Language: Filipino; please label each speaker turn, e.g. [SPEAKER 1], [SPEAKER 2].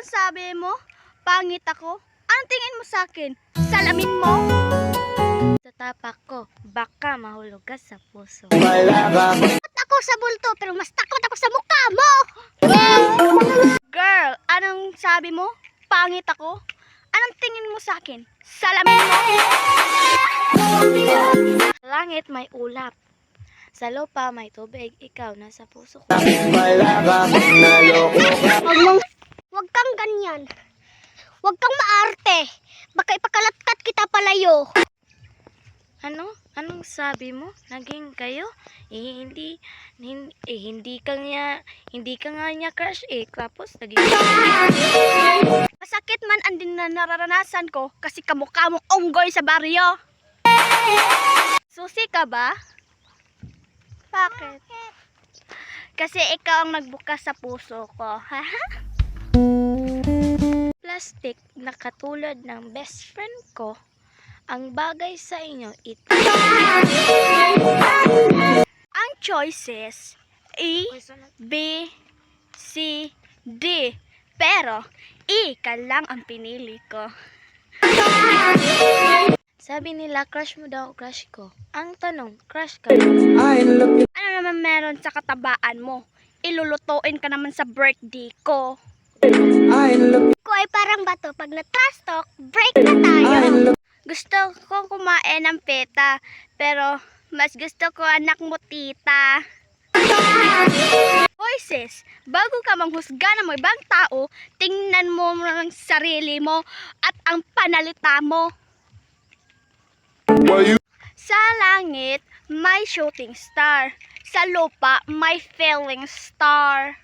[SPEAKER 1] sabi mo? Pangit ako? Anong tingin mo sa akin? Salamin mo?
[SPEAKER 2] Sa tapak ko, baka mahulog ka sa puso.
[SPEAKER 1] Takot ako sa bulto, pero mas takot ako sa mukha mo! Girl, anong sabi mo? Pangit ako? Anong tingin mo sa akin? Salamin mo?
[SPEAKER 2] Sa langit may ulap. Sa lupa may tubig, ikaw nasa puso ko.
[SPEAKER 1] Huwag kang ganyan. Huwag kang maarte. Baka ipakalatkat kita palayo.
[SPEAKER 2] Ano? Anong sabi mo? Naging kayo? Hindi ka nga niya crush tapos naging
[SPEAKER 1] Masakit man ang din na nararanasan ko kasi kamukha mong unggoy sa baryo. Susi ka ba? Bakit? Kasi ikaw ang nagbukas sa puso ko.
[SPEAKER 2] plastic na katulad ng best friend ko. Ang bagay sa inyo ito.
[SPEAKER 1] Ang choices A, B, C, D. Pero E ka lang ang pinili ko.
[SPEAKER 2] Sabi nila crush mo daw, crush ko. Ang tanong, crush ka?
[SPEAKER 1] Ano naman meron sa katabaan mo? Ilulutuin ka naman sa birthday ko. Ko ay parang bato. Pag na-trash talk, break na tayo. Gusto ko kumain ng peta, pero mas gusto ko anak mo, tita. Hoy sis, bago ka manghusga ng mga ibang tao, tingnan mo ang sarili mo at ang panalita mo. Sa langit, may shooting star. Sa lupa, may falling star.